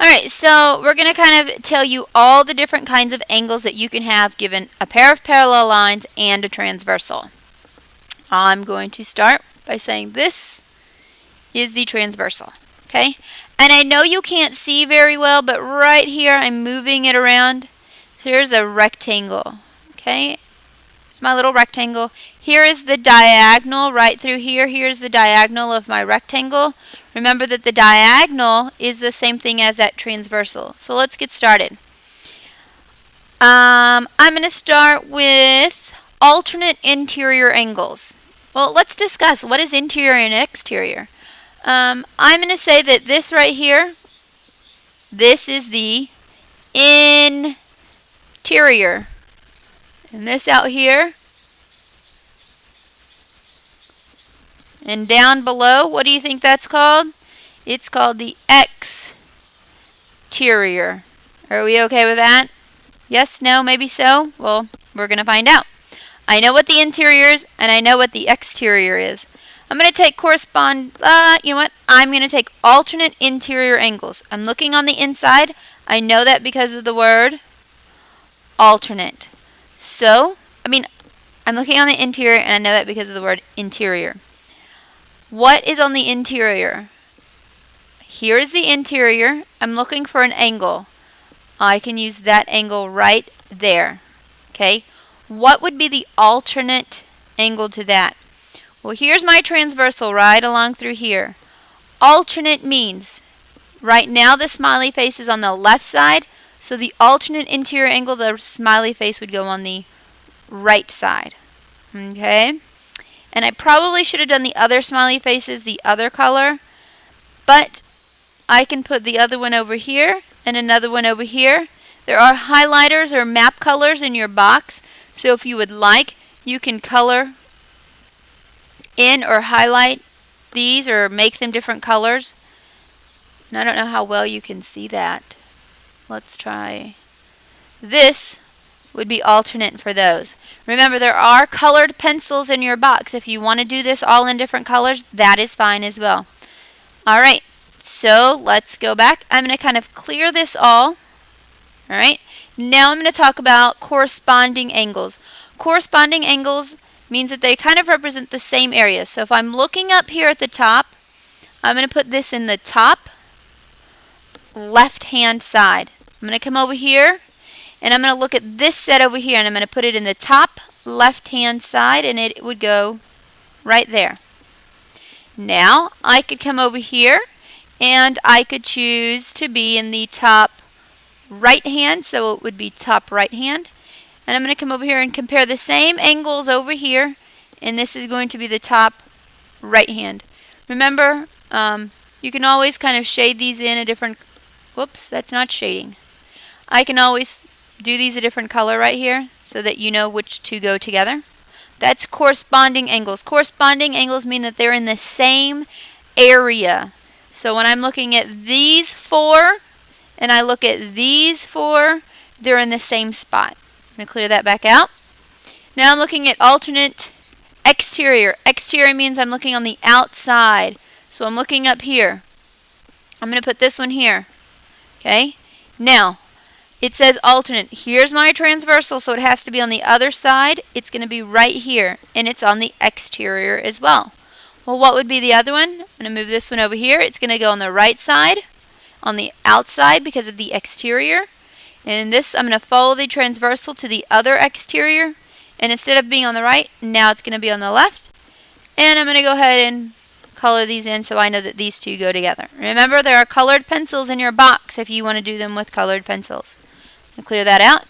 Alright, so we're going to kind of tell you all the different kinds of angles that you can have given a pair of parallel lines and a transversal. I'm going to start by saying this is the transversal, okay? And I know you can't see very well, but right here I'm moving it around. Here's a rectangle, okay? It's my little rectangle. Here is the diagonal right through here. Here's the diagonal of my rectangle. Remember that the diagonal is the same thing as that transversal. So let's get started. I'm going to start with alternate interior angles. Well, let's discuss what is interior and exterior. I'm going to say that this right here, this is the interior. And this out here, and down below, what do you think that's called? It's called the exterior. Are we okay with that? Yes, no, maybe so? Well, we're going to find out. I know what the interior is, and I know what the exterior is. I'm going to take you know what? I'm going to take alternate interior angles. I'm looking on the inside. I know that because of the word alternate. So, I'm looking on the interior, and I know that because of the word interior. What is on the interior? Here is the interior. I'm looking for an angle. I can use that angle right there. Okay? What would be the alternate angle to that? Well, here's my transversal right along through here. Alternate means right now the smiley face is on the left side, so the alternate interior angle, the smiley face would go on the right side. Okay? And I probably should have done the other smiley faces the other color, but I can put the other one over here and another one over here. There are highlighters or map colors in your box, so if you would like, you can color in or highlight these or make them different colors. And I don't know how well you can see that. Let's try. This would be alternate for those. Remember, there are colored pencils in your box. If you want to do this all in different colors, that is fine as well. Alright, so let's go back. I'm going to kind of clear this all. Alright, now I'm going to talk about corresponding angles. Corresponding angles means that they kind of represent the same area. So if I'm looking up here at the top, I'm going to put this in the top left-hand side. I'm going to come over here, and I'm going to look at this set over here, and I'm going to put it in the top left-hand side, and it would go right there. Now, I could come over here, and I could choose to be in the top right-hand, so it would be top right-hand. And I'm going to come over here and compare the same angles over here, and this is going to be the top right-hand. Remember, you can always kind of shade these in a different, whoops, that's not shading. I can always do these a different color right here so that you know which two go together. That's corresponding angles. Corresponding angles mean that they're in the same area. So when I'm looking at these four and I look at these four, they're in the same spot. I'm going to clear that back out. Now I'm looking at alternate exterior. Exterior means I'm looking on the outside. So I'm looking up here. I'm going to put this one here. Okay? Now, it says alternate. Here's my transversal, so it has to be on the other side. It's going to be right here, and it's on the exterior as well. Well, what would be the other one? I'm going to move this one over here. It's going to go on the right side, on the outside because of the exterior. And this, I'm going to follow the transversal to the other exterior. And instead of being on the right, now it's going to be on the left. And I'm going to go ahead and color these in so I know that these two go together. Remember, there are colored pencils in your box if you want to do them with colored pencils. I'll clear that out.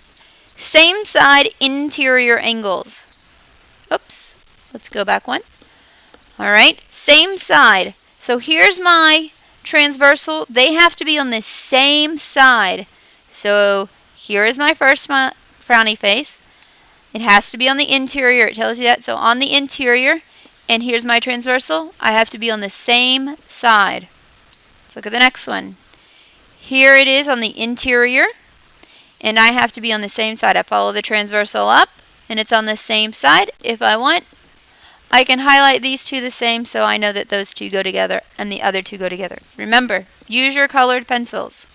Same side interior angles. Oops. Let's go back one. Alright, same side. So here's my transversal. They have to be on the same side. So here is my first frowny face. It has to be on the interior. It tells you that. So on the interior, and here's my transversal. I have to be on the same side. Let's look at the next one. Here it is on the interior, and I have to be on the same side. I follow the transversal up, and it's on the same side. If I want, I can highlight these two the same so I know that those two go together and the other two go together. Remember, use your colored pencils.